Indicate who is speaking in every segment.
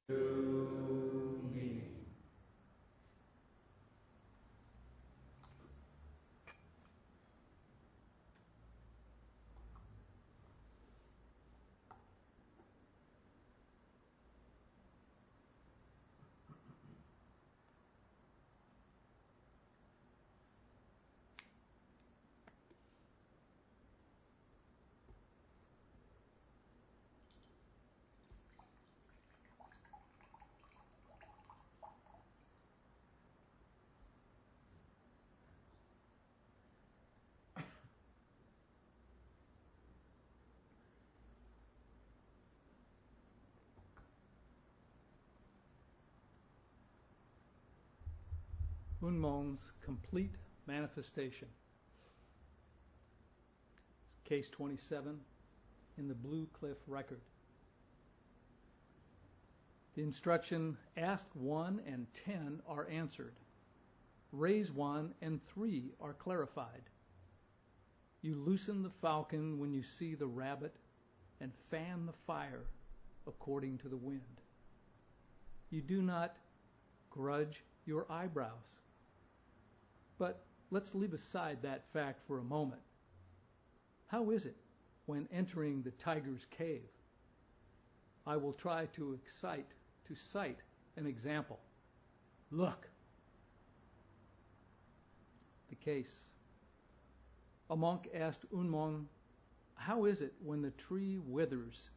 Speaker 1: True meaning.
Speaker 2: Ummon's complete manifestation. It's case 27 in the Blue Cliff record. The instruction, ask 1 and 10 are answered. Raise 1 and 3 are clarified. You loosen the falcon when you see the rabbit and fan the fire according to the wind. You do not grudge your eyebrows. But let's leave aside that fact for a moment. How is it when entering the tiger's cave? I will try to cite an example. Look. The case. A monk asked Ummon, how is it when the tree withers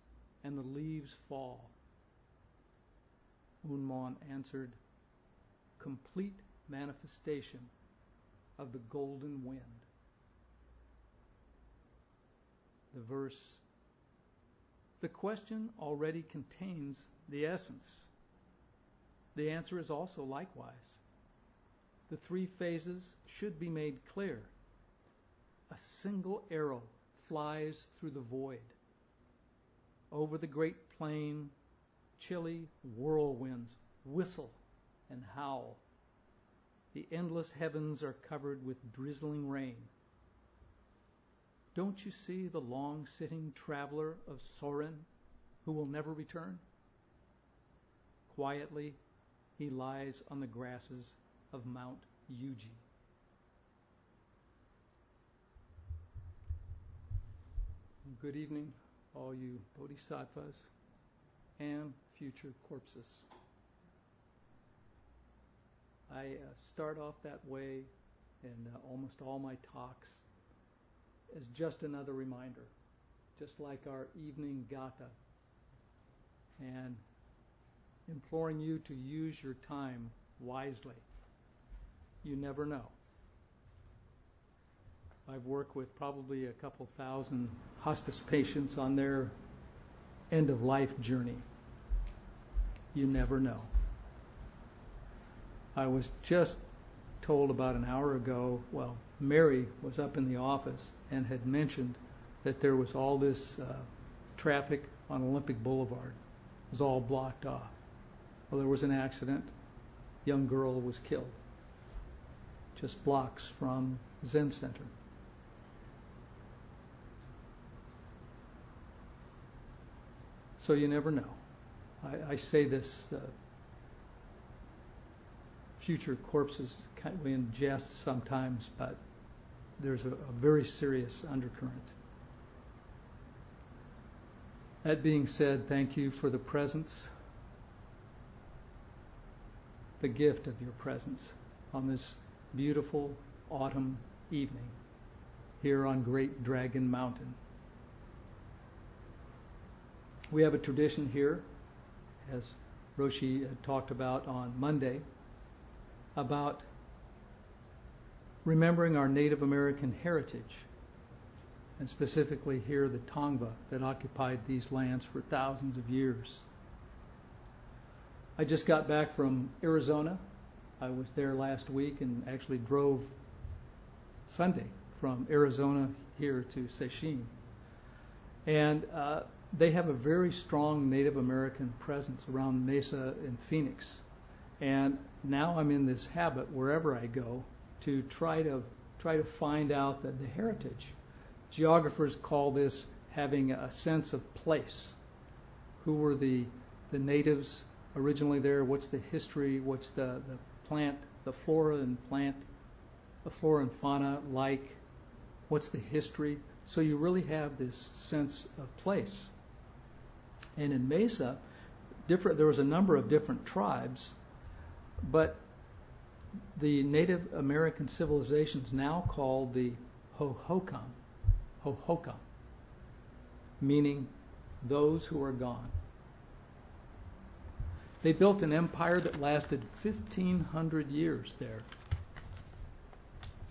Speaker 2: and the leaves fall? Ummon answered, complete manifestation of the golden wind. The verse, the question already contains the essence. The answer is also likewise. The 3 phases should be made clear. A single arrow flies through the void. Over the great plain, chilly whirlwinds whistle and howl. The endless heavens are covered with drizzling rain. Don't you see the long-sitting traveler of Soren who will never return? Quietly, he lies on the grasses of Mount Yuji. Good evening, all you bodhisattvas and future corpses. I start off that way in almost all my talks as just another reminder, just like our evening gatha, and imploring you to use your time wisely. You never know. I've worked with probably a couple thousand hospice patients on their end-of-life journey. You never know. I was just told about an hour ago, well, Mary was up in the office and had mentioned that there was all this traffic on Olympic Boulevard. It was all blocked off. Well, there was an accident. A young girl was killed. Just blocks from Zen Center. So you never know. I say this, future corpses kind of in jest sometimes, but there's a very serious undercurrent. That being said, thank you for the presence, the gift of your presence on this beautiful autumn evening here on Great Dragon Mountain. We have a tradition here, as Roshi had talked about on Monday, about remembering our Native American heritage, and specifically here the Tongva that occupied these lands for thousands of years. I just got back from Arizona. I was there last week and actually drove Sunday from Arizona here to Sesshin. And they have a very strong Native American presence around Mesa and Phoenix. And now I'm in this habit wherever I go to try to find out the heritage. Geographers call this having a sense of place. Who were the natives originally there, what's the history, what's the plant, the flora and fauna like, what's the history. So you really have this sense of place. And in Mesa, there was a number of different tribes, but the Native American civilizations now called the Hohokam, meaning those who are gone. They built an empire that lasted 1,500 years there.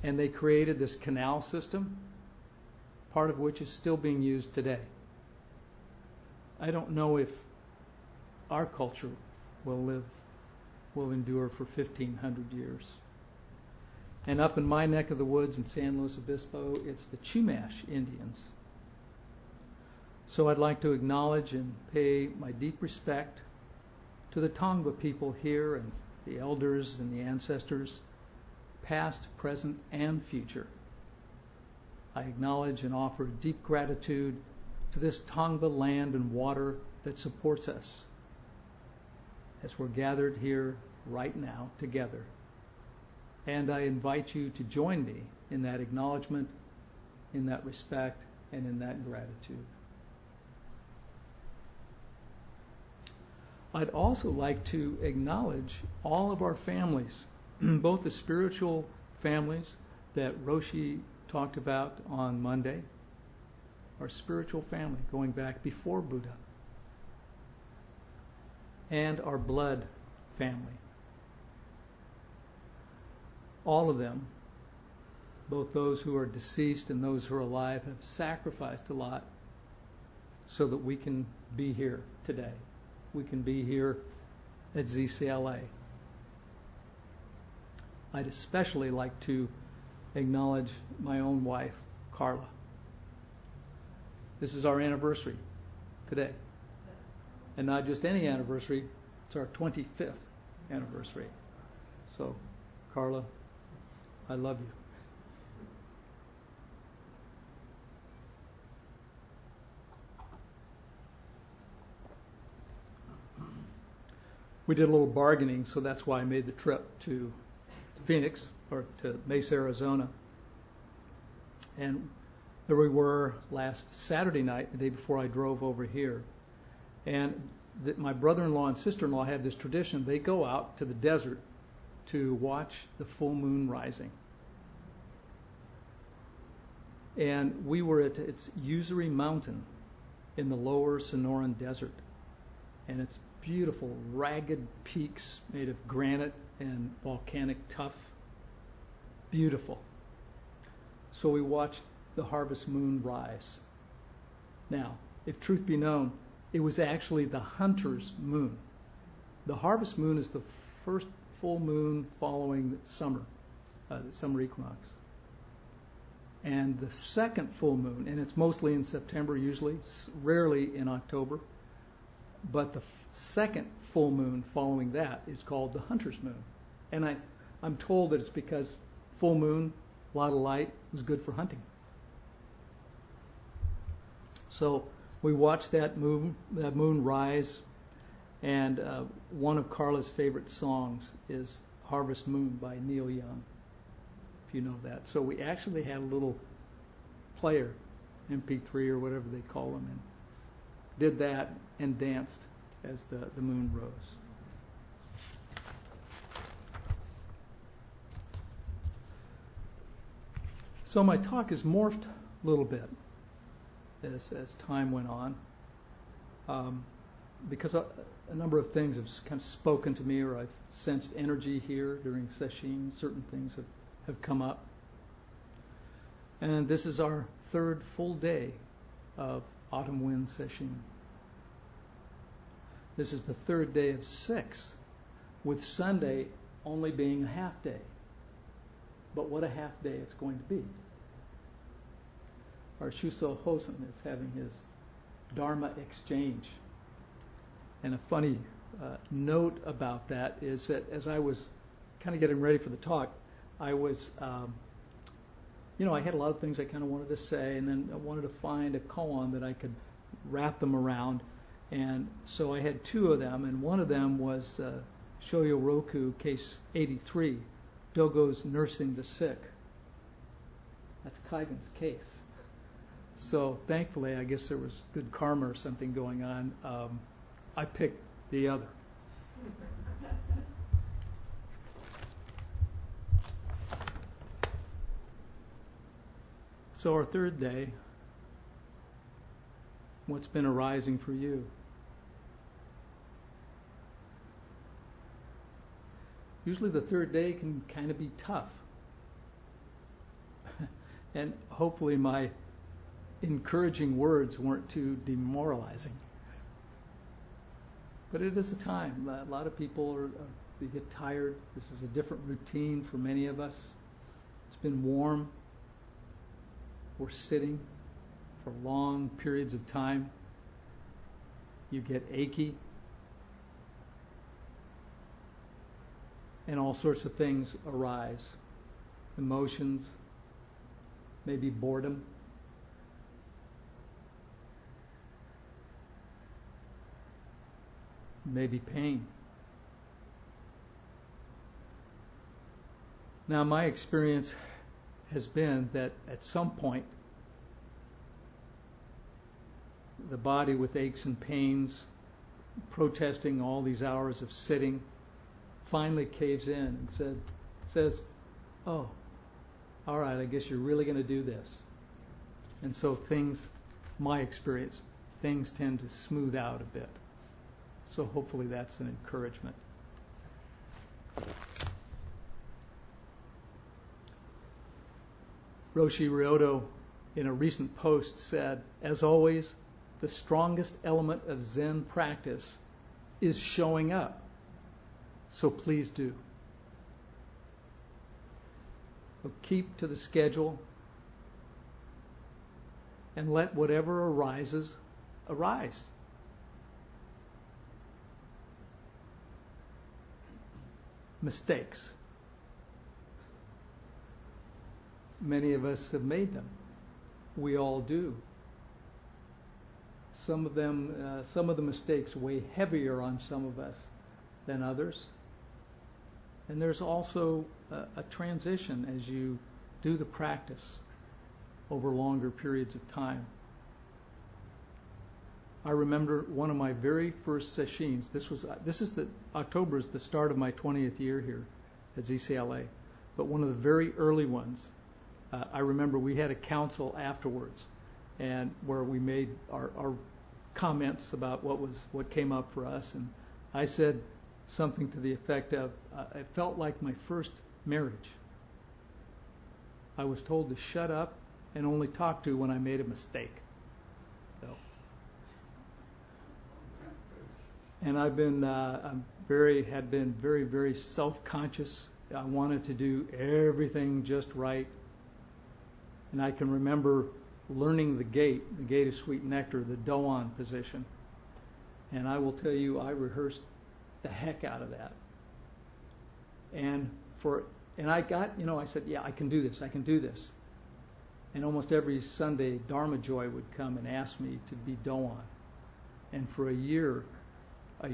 Speaker 2: And they created this canal system, part of which is still being used today. I don't know if our culture will endure for 1,500 years. And up in my neck of the woods in San Luis Obispo, it's the Chumash Indians. So I'd like to acknowledge and pay my deep respect to the Tongva people here and the elders and the ancestors, past, present, and future. I acknowledge and offer deep gratitude to this Tongva land and water that supports us as we're gathered here right now together. And I invite you to join me in that acknowledgement, in that respect, and in that gratitude. I'd also like to acknowledge all of our families, both the spiritual families that Roshi talked about on Monday, our spiritual family going back before Buddha, and our blood family. All of them, both those who are deceased and those who are alive, have sacrificed a lot so that we can be here today. We can be here at ZCLA. I'd especially like to acknowledge my own wife, Carla. This is our anniversary today. And not just any anniversary, it's our 25th anniversary. So, Carla, I love you. We did a little bargaining, so that's why I made the trip to Phoenix, or to Mesa, Arizona. And there we were last Saturday night, the day before I drove over here. And my brother-in-law and sister-in-law have this tradition. They go out to the desert to watch the full moon rising. And we were at its Usery Mountain in the lower Sonoran Desert. And it's beautiful, ragged peaks made of granite and volcanic tuff. Beautiful. So we watched the harvest moon rise. Now, if truth be known, it was actually the hunter's moon. The harvest moon is the first full moon following the summer equinox. And the second full moon, and it's mostly in September usually, rarely in October, but the second full moon following that is called the hunter's moon. And I'm told that it's because full moon, a lot of light, was good for hunting. So we watched that moon rise, and one of Carla's favorite songs is Harvest Moon by Neil Young, if you know that. So we actually had a little player, MP3 or whatever they call them, and did that and danced as the moon rose. So my talk has morphed a little bit as time went on, because a number of things have kind of spoken to me, or I've sensed energy here during sesshin. Certain things have come up. And this is our third full day of Autumn Wind Sesshin. This is the third day of 6, with Sunday only being a half day. But what a half day it's going to be. Our Shuso Hosen is having his Dharma exchange. And a funny note about that is that as I was kind of getting ready for the talk, I was, I had a lot of things I kind of wanted to say, and then I wanted to find a koan that I could wrap them around. And so I had two of them, and one of them was Shoyo Roku, case 83, Dogo's nursing the sick. That's Kaigen's case. So thankfully, I guess there was good karma or something going on. I picked the other. So our third day, what's been arising for you? Usually the third day can kind of be tough. And hopefully my encouraging words weren't too demoralizing. But it is a time. A lot of people they get tired. This is a different routine for many of us. It's been warm. We're sitting for long periods of time. You get achy. And all sorts of things arise. Emotions, maybe boredom. Maybe pain. Now, my experience has been that at some point, the body with aches and pains, protesting all these hours of sitting, finally caves in and says, oh, all right, I guess you're really going to do this. And so things, my experience, things tend to smooth out a bit. So hopefully that's an encouragement. Roshi Ryodo, in a recent post, said, as always, the strongest element of Zen practice is showing up. So please do. So keep to the schedule and let whatever arises arise. Mistakes. Many of us have made them. We all do. Some of the mistakes weigh heavier on some of us than others. And there's also a transition as you do the practice over longer periods of time. I remember one of my very first sesshins. October is the start of my 20th year here at ZCLA. But one of the very early ones, I remember we had a council afterwards, and where we made our comments about what came up for us, and I said something to the effect of, it felt like my first marriage. I was told to shut up and only talk to when I made a mistake. So. And I've been, had been very, very self-conscious. I wanted to do everything just right. And I can remember learning the gate of sweet nectar, the Doan position. And I will tell you, I rehearsed the heck out of that. And I got, I said, yeah, I can do this. And almost every Sunday, Dharma Joy would come and ask me to be Doan. And for a year, I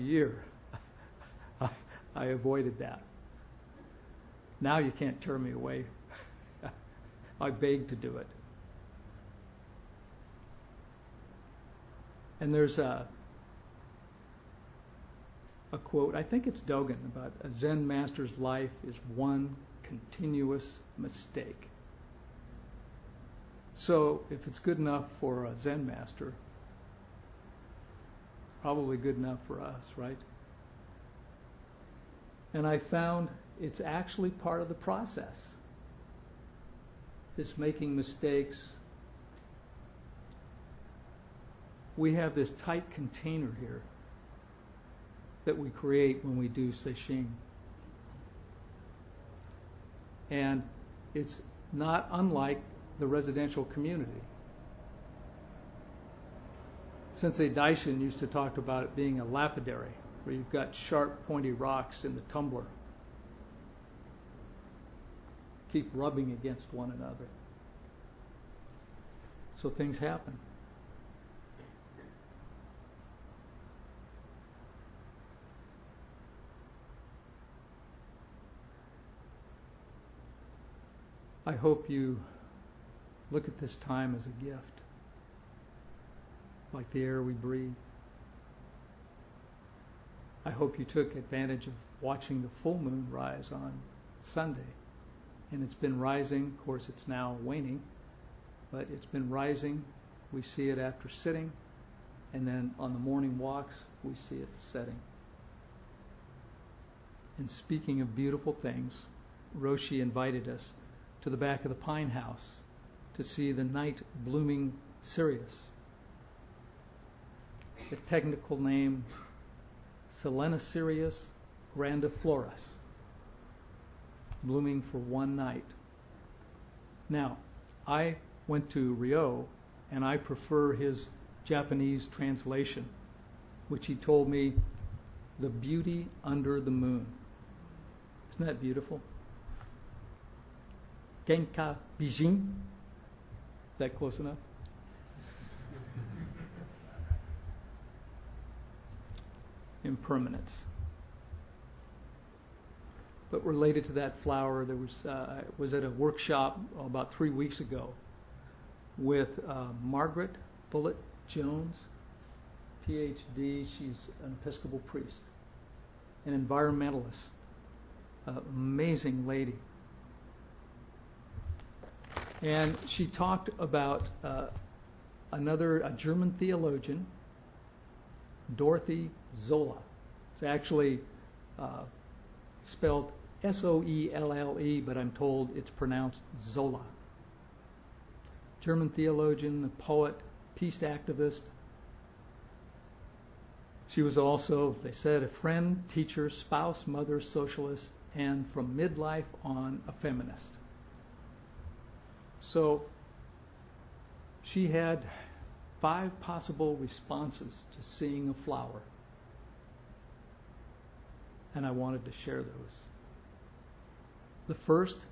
Speaker 2: avoided that. Now you can't turn me away. I begged to do it. And there's a quote, I think it's Dogen, about a Zen master's life is one continuous mistake. So if it's good enough for a Zen master, probably good enough for us, right? And I found it's actually part of the process. This making mistakes. We have this tight container here that we create when we do sesshin. And it's not unlike the residential community. Sensei Daishin used to talk about it being a lapidary, where you've got sharp, pointy rocks in the tumbler. Keep rubbing against one another. So things happen. I hope you look at this time as a gift, like the air we breathe. I hope you took advantage of watching the full moon rise on Sunday. And it's been rising. Of course, it's now waning, but it's been rising. We see it after sitting, and then on the morning walks, we see it setting. And speaking of beautiful things, Roshi invited us to the back of the pine house to see the night blooming cereus. The technical name, Selenocerius grandiflorus, blooming for one night. Now, I went to Ryo, and I prefer his Japanese translation, which he told me, the beauty under the moon. Isn't that beautiful? Genka bijin. Is that close enough? Impermanence. But related to that flower, there was I was at a workshop about 3 weeks ago with Margaret Bullitt Jones, PhD. She's an Episcopal priest, an environmentalist, amazing lady. And she talked about a German theologian, Dorothy Zolla. It's actually spelled Soelle, but I'm told it's pronounced Zola. German theologian, a poet, peace activist. She was also, they said, a friend, teacher, spouse, mother, socialist, and from midlife on, a feminist. So she had 5 possible responses to seeing a flower. And I wanted to share those. The first,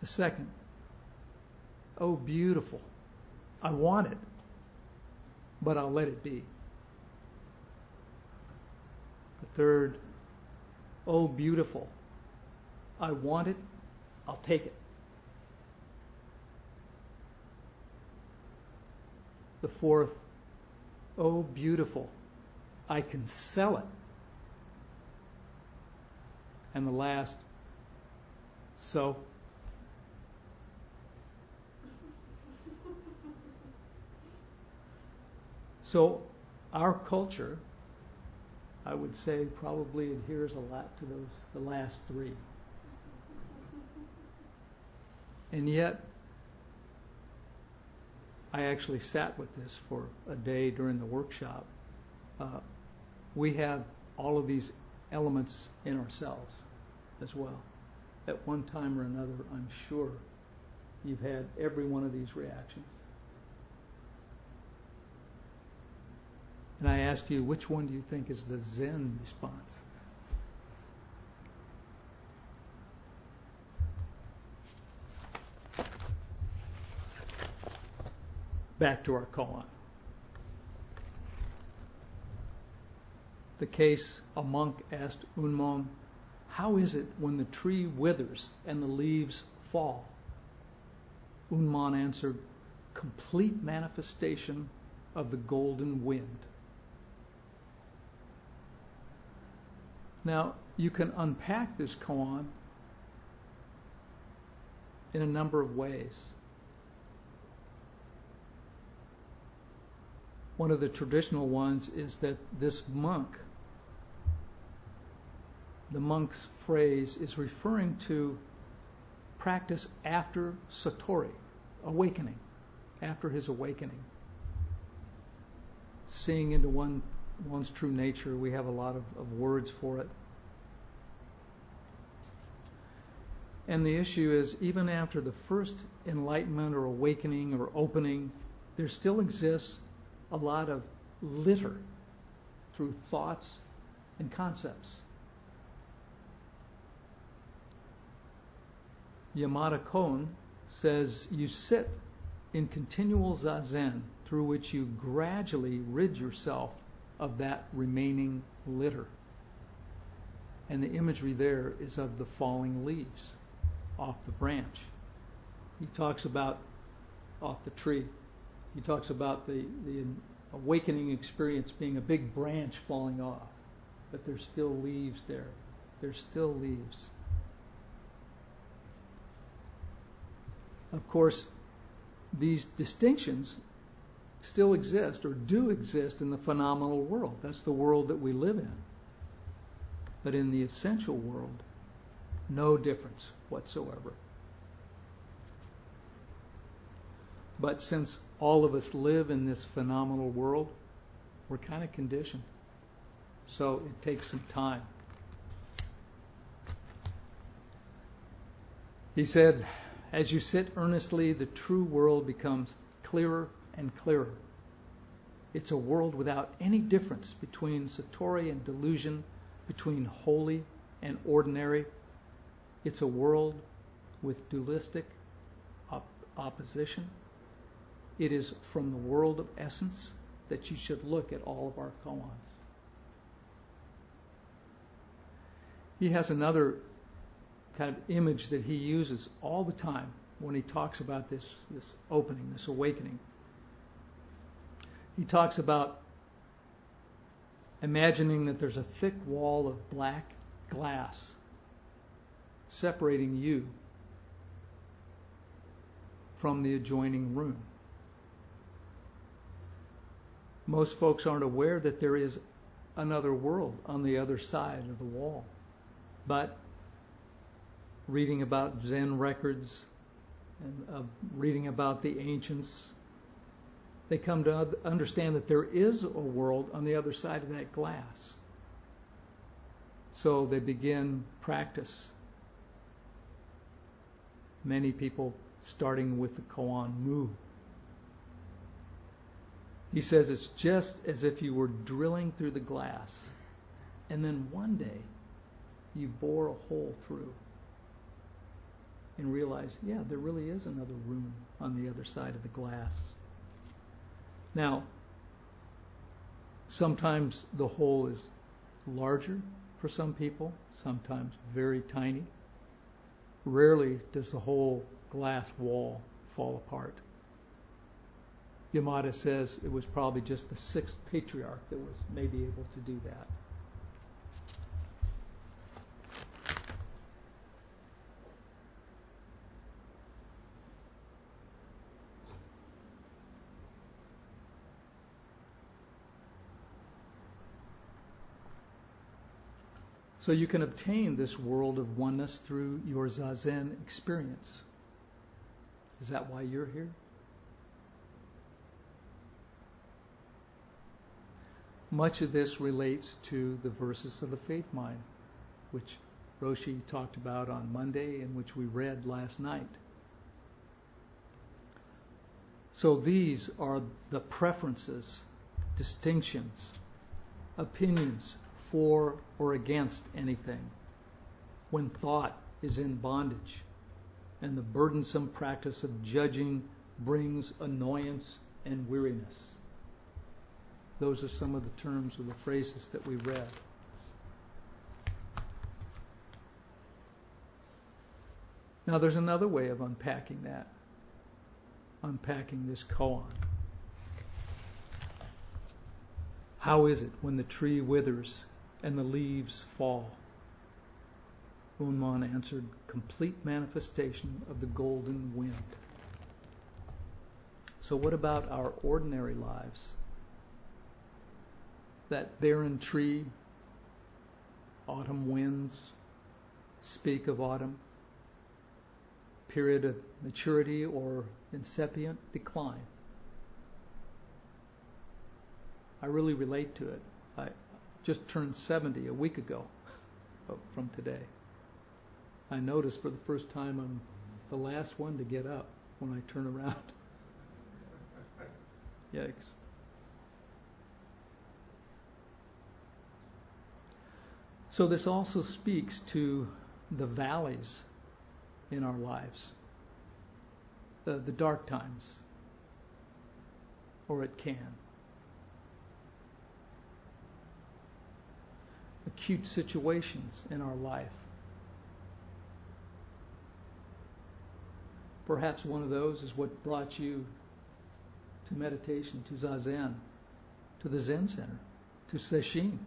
Speaker 2: the second, oh, beautiful. I want it, but I'll let it be. The third, oh, beautiful. I want it, I'll take it. The fourth, oh, beautiful. I can sell it. And the last, so. So our culture, I would say, probably adheres a lot to the last 3. And yet, I actually sat with this for a day during the workshop. We have all of these elements in ourselves as well. At one time or another, I'm sure you've had every one of these reactions. And I asked you, which one do you think is the Zen response? Back to our koan. The case, a monk asked Ummon, how is it when the tree withers and the leaves fall? Ummon answered, complete manifestation of the golden wind. Now, you can unpack this koan in a number of ways. One of the traditional ones is that this monk, the monk's phrase is referring to practice after satori, awakening, after his awakening. Seeing into one's true nature, we have a lot of words for it. And the issue is, even after the first enlightenment or awakening or opening, there still exists a lot of litter through thoughts and concepts. Yamada Koan says you sit in continual zazen through which you gradually rid yourself of that remaining litter. And the imagery there is of the falling leaves off the branch. He talks about off the tree. He talks about the awakening experience being a big branch falling off, but there's still leaves there. There's still leaves. Of course, these distinctions still exist or do exist in the phenomenal world. That's the world that we live in. But in the essential world, no difference whatsoever. But since all of us live in this phenomenal world, we're kind of conditioned. So it takes some time. He said, as you sit earnestly, the true world becomes clearer and clearer. It's a world without any difference between satori and delusion, between holy and ordinary. It's a world with dualistic opposition. It is from the world of essence that you should look at all of our koans. He has another kind of image that he uses all the time when he talks about this opening, this awakening. He talks about imagining that there's a thick wall of black glass separating you from the adjoining room. Most folks aren't aware that there is another world on the other side of the wall. But reading about Zen records and reading about the ancients, they come to understand that there is a world on the other side of that glass. So they begin practice. Many people starting with the koan mu. He says it's just as if you were drilling through the glass, and then one day you bore a hole through and realize, yeah, there really is another room on the other side of the glass. Now, sometimes the hole is larger for some people, sometimes very tiny. Rarely does the whole glass wall fall apart. Yamada says it was probably just the sixth patriarch that was maybe able to do that. So you can obtain this world of oneness through your Zazen experience. Is that why you're here? Much of this relates to the verses of the faith mind, which Roshi talked about on Monday and which we read last night. So these are the preferences, distinctions, opinions for or against anything when thought is in bondage and the burdensome practice of judging brings annoyance and weariness. Those are some of the terms of the phrases that we read. Now there's another way of unpacking that, unpacking this koan. How is it when the tree withers and the leaves fall? Ummon answered, complete manifestation of the golden wind. So what about our ordinary lives? That barren tree, autumn winds speak of autumn, period of maturity or incipient decline. I really relate to it. I just turned 70 a week ago from today. I noticed for the first time I'm the last one to get up when I turn around. Yikes. So this also speaks to the valleys in our lives, the dark times, or it can. acute situations in our life. Perhaps one of those is what brought you to meditation, to Zazen, to the Zen Center, to Sesshin.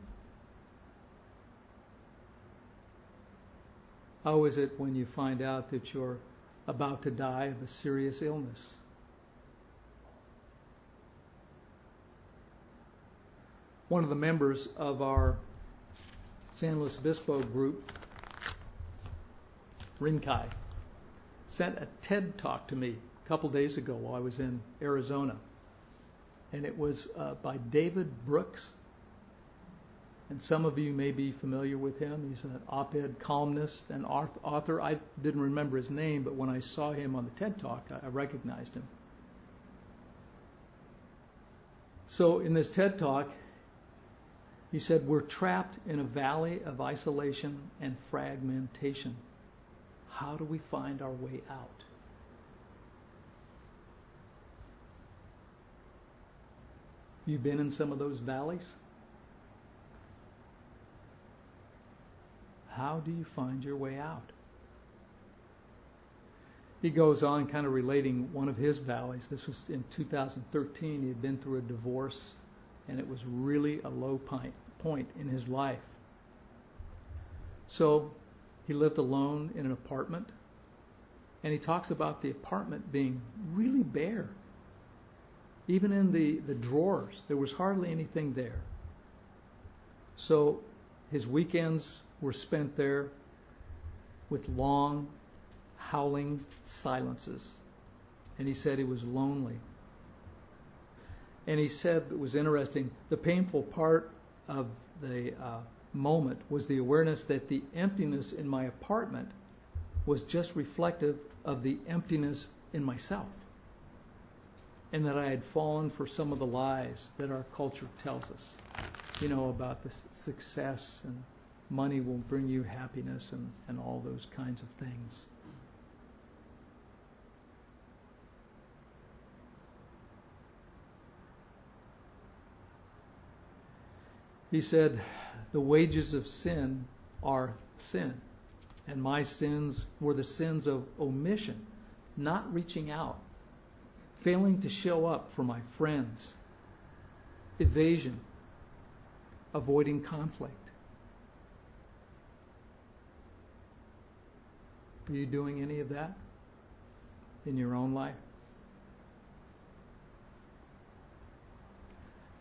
Speaker 2: How is it when you find out that you're about to die of a serious illness? One of the members of our San Luis Obispo group, Rinkai, sent a TED talk to me a couple days ago while I was in Arizona. And it was by David Brooks. And some of you may be familiar with him. He's an op-ed columnist and author. I didn't remember his name, but when I saw him on the TED Talk, I recognized him. So in this TED Talk, he said, we're trapped in a valley of isolation and fragmentation. How do we find our way out? You been in some of those valleys? How do you find your way out? He goes on kind of relating one of his valleys. This was in 2013. He had been through a divorce, and it was really a low point in his life. So he lived alone in an apartment, and he talks about the apartment being really bare. Even in the drawers, there was hardly anything there. So his weekends were spent there with long, howling silences. And he said he was lonely. And he said it was interesting, the painful part of the moment was the awareness that the emptiness in my apartment was just reflective of the emptiness in myself. And that I had fallen for some of the lies that our culture tells us, about the success and money will bring you happiness and all those kinds of things. He said, the wages of sin are sin. And my sins were the sins of omission, not reaching out, failing to show up for my friends, evasion, avoiding conflict. Are you doing any of that in your own life?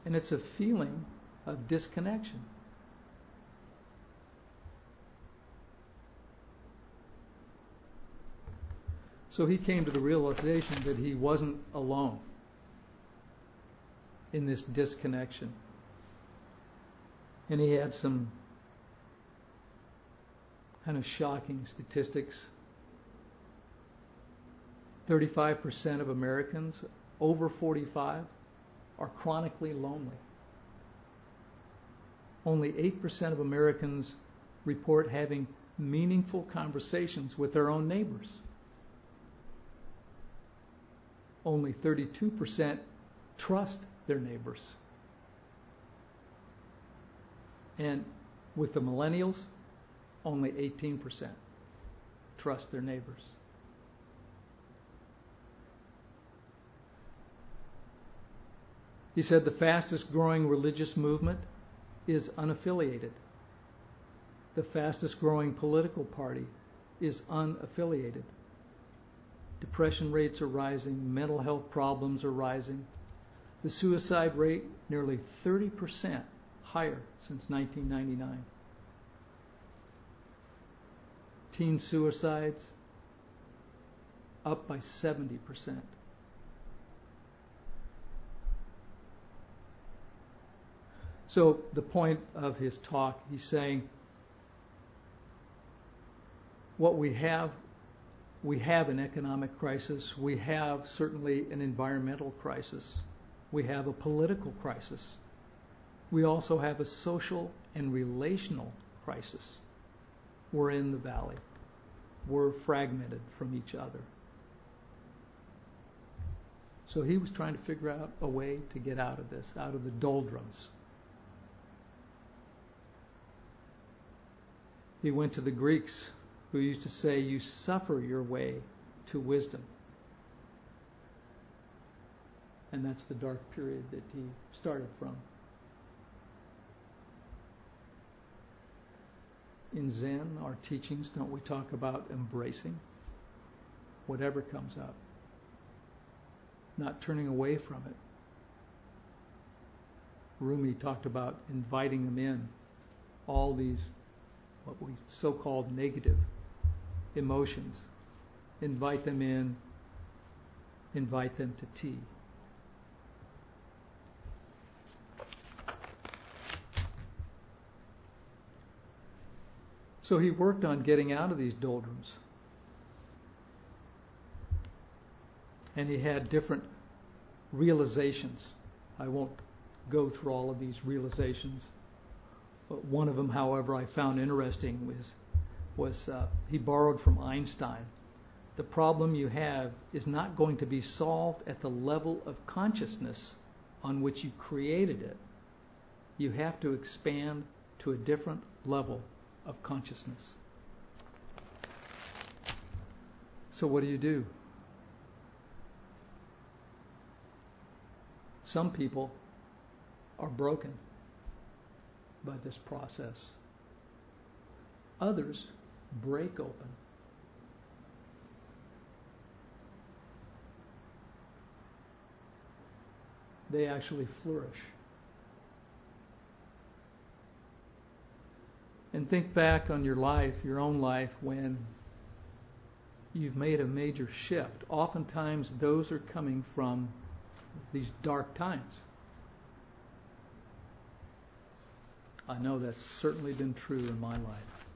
Speaker 2: And it's a feeling of disconnection. So he came to the realization that he wasn't alone in this disconnection. And he had some kind of shocking statistics. 35% of Americans over 45 are chronically lonely. Only 8% of Americans report having meaningful conversations with their own neighbors. Only 32% trust their neighbors. And with the millennials, only 18% trust their neighbors. He said the fastest growing religious movement is unaffiliated. The fastest growing political party is unaffiliated. Depression rates are rising, mental health problems are rising. The suicide rate nearly 30% higher since 1999. Teen suicides up by 70%. So the point of his talk, he's saying, what we have an economic crisis. We have certainly an environmental crisis. We have a political crisis. We also have a social and relational crisis. We're in the valley. We're fragmented from each other. So he was trying to figure out a way to get out of this, out of the doldrums. He went to the Greeks, who used to say, you suffer your way to wisdom. And that's the dark period that he started from. In Zen, our teachings, don't we talk about embracing whatever comes up? Not turning away from it. Rumi talked about inviting them in. All these, what we so-called negative emotions. Invite them in. Invite them to tea. So he worked on getting out of these doldrums. And he had different realizations. I won't go through all of these realizations. But one of them, however, I found interesting was he borrowed from Einstein. The problem you have is not going to be solved at the level of consciousness on which you created it. You have to expand to a different level of consciousness. So what do? Some people are broken by this process. Others break open. They actually flourish. And think back on your life, your own life, when you've made a major shift. Oftentimes those are coming from these dark times. I know that's certainly been true in my life.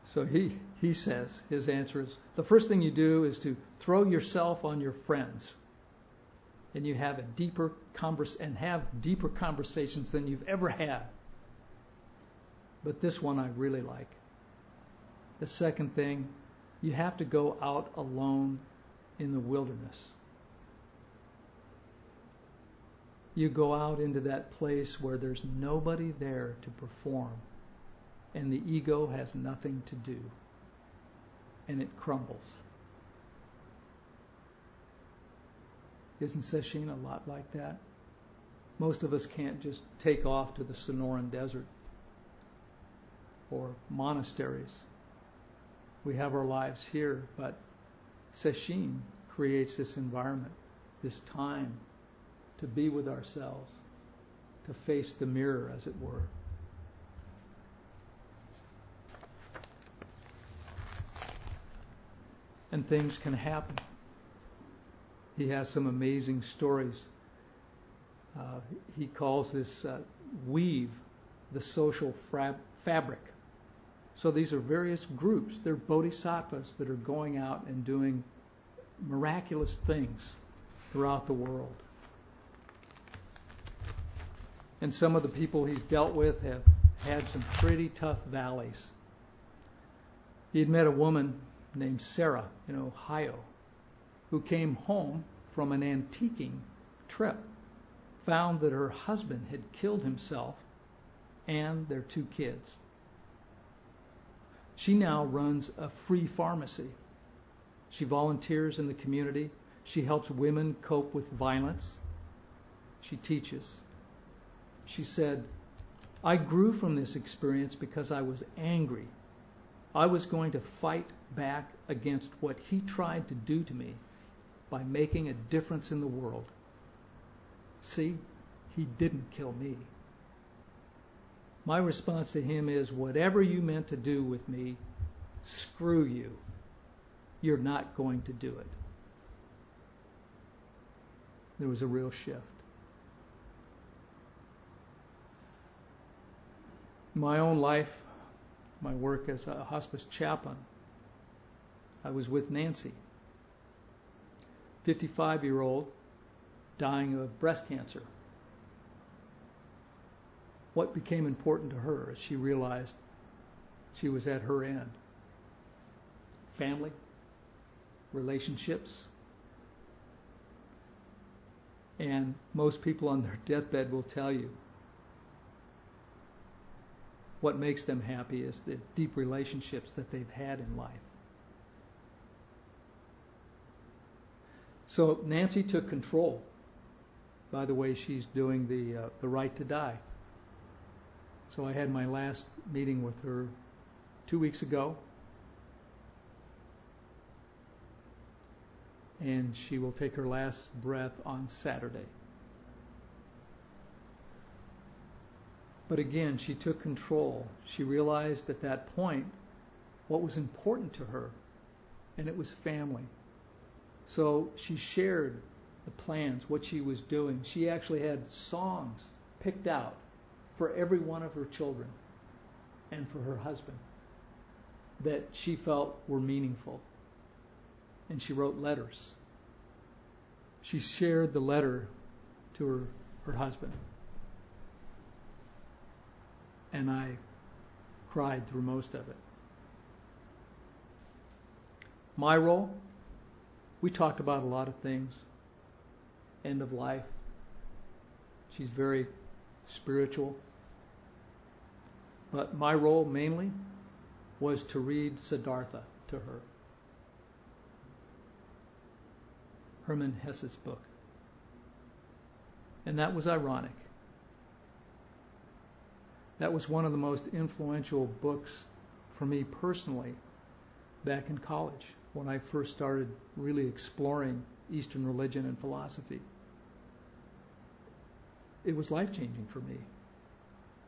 Speaker 2: So he says, his answer is, the first thing you do is to throw yourself on your friends. And you have deeper conversations than you've ever had. But this one I really like. The second thing, you have to go out alone in the wilderness. You go out into that place where there's nobody there to perform, and the ego has nothing to do, and it crumbles. Isn't Sesshin a lot like that? Most of us can't just take off to the Sonoran Desert or monasteries. We have our lives here, but Sesshin creates this environment, this time to be with ourselves, to face the mirror, as it were. And things can happen. He has some amazing stories. He calls this weave the social fabric. So these are various groups. They're bodhisattvas that are going out and doing miraculous things throughout the world. And some of the people he's dealt with have had some pretty tough valleys. He had met a woman named Sarah in Ohio who came home from an antiquing trip, found that her husband had killed himself and their 2 kids. She now runs a free pharmacy. She volunteers in the community. She helps women cope with violence. She teaches. She said, I grew from this experience because I was angry. I was going to fight back against what he tried to do to me by making a difference in the world. See, he didn't kill me. My response to him is, whatever you meant to do with me, screw you. You're not going to do it. There was a real shift. In my own life, my work as a hospice chaplain, I was with Nancy, 55-year-old, dying of breast cancer. What became important to her as she realized she was at her end? Family, relationships. And most people on their deathbed will tell you what makes them happy is the deep relationships that they've had in life. So Nancy took control by the way she's doing the right to die. So I had my last meeting with her 2 weeks ago, and she will take her last breath on Saturday. But again, she took control. She realized at that point what was important to her, and it was family. So she shared the plans, what she was doing. She actually had songs picked out for every one of her children and for her husband that she felt were meaningful. And she wrote letters. She shared the letter to her husband. And I cried through most of it. My role, we talked about a lot of things. End of life. She's very spiritual. But my role mainly was to read Siddhartha to her. Hermann Hesse's book. And that was ironic. That was one of the most influential books for me personally back in college when I first started really exploring Eastern religion and philosophy. It was life-changing for me.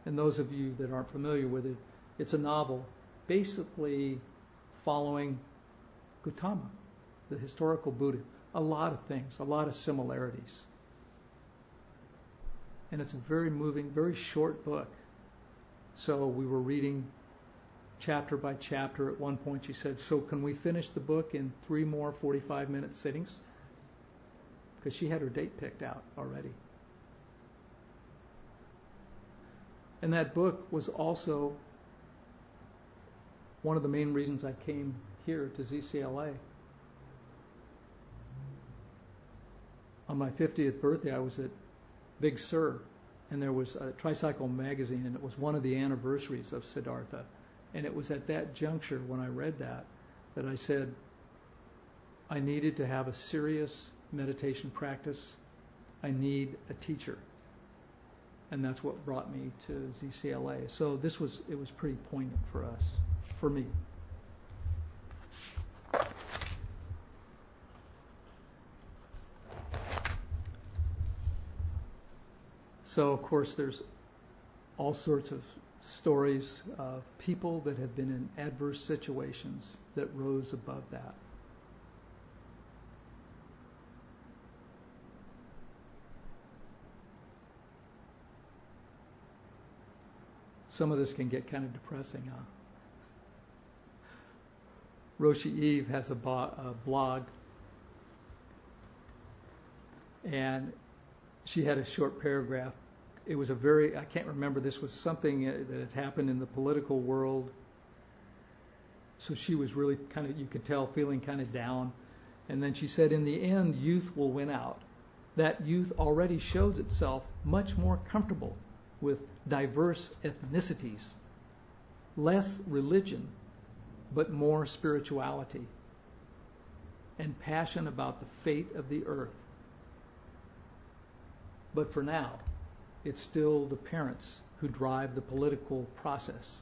Speaker 2: And those of you that aren't familiar with it, it's a novel basically following Gautama, the historical Buddha. A lot of things, a lot of similarities. And it's a very moving, very short book. So we were reading chapter by chapter. At one point she said, so can we finish the book in 3 more 45-minute sittings? Because she had her date picked out already. And that book was also one of the main reasons I came here to ZCLA. On my 50th birthday, I was at Big Sur, and there was a Tricycle magazine, and it was one of the anniversaries of Siddhartha. And it was at that juncture when I read that I said I needed to have a serious meditation practice. I need a teacher. And that's what brought me to ZCLA. So it was pretty poignant for us, for me. So, of course, there's all sorts of stories of people that have been in adverse situations that rose above that. Some of this can get kind of depressing, huh? Roshi Eve has a blog, and she had a short paragraph. It was I can't remember, this was something that had happened in the political world. So she was really kind of, you could tell, feeling kind of down. And then she said, in the end, youth will win out. That youth already shows itself much more comfortable with diverse ethnicities, less religion, but more spirituality, and passion about the fate of the earth. But for now, it's still the parents who drive the political process.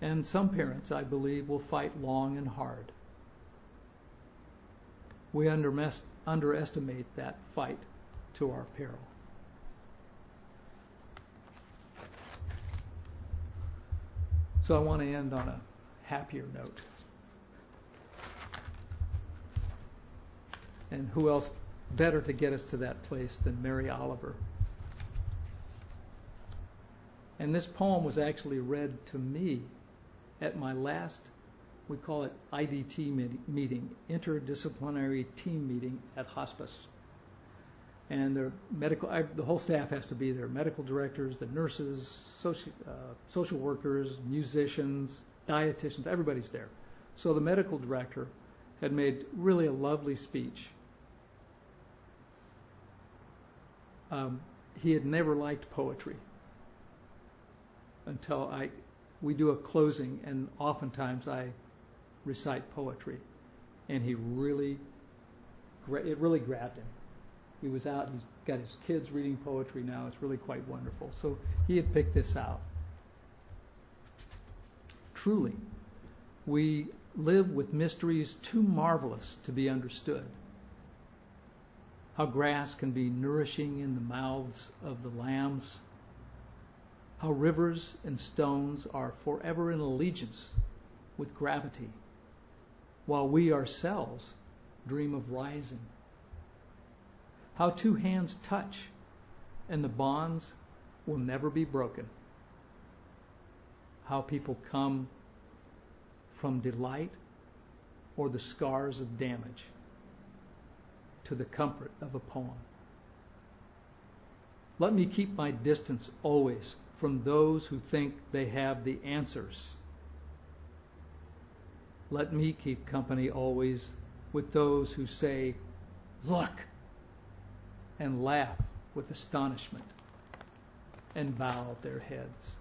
Speaker 2: And some parents, I believe, will fight long and hard. We underestimate that fight to our peril. So I want to end on a happier note. And who else better to get us to that place than Mary Oliver? And this poem was actually read to me at my last, we call it IDT meeting, interdisciplinary team meeting at hospice. And the whole staff has to be there. Medical directors, the nurses, social workers, musicians, dietitians, everybody's there. So the medical director had made really a lovely speech. He had never liked poetry until we do a closing, and oftentimes I recite poetry, and it really grabbed him. He was out, he's got his kids reading poetry now. It's really quite wonderful. So he had picked this out. Truly, we live with mysteries too marvelous to be understood. How grass can be nourishing in the mouths of the lambs. How rivers and stones are forever in allegiance with gravity, while we ourselves dream of rising. How two hands touch and the bonds will never be broken. How people come from delight or the scars of damage to the comfort of a poem. Let me keep my distance always from those who think they have the answers. Let me keep company always with those who say, "Look," and laugh with astonishment and bow their heads.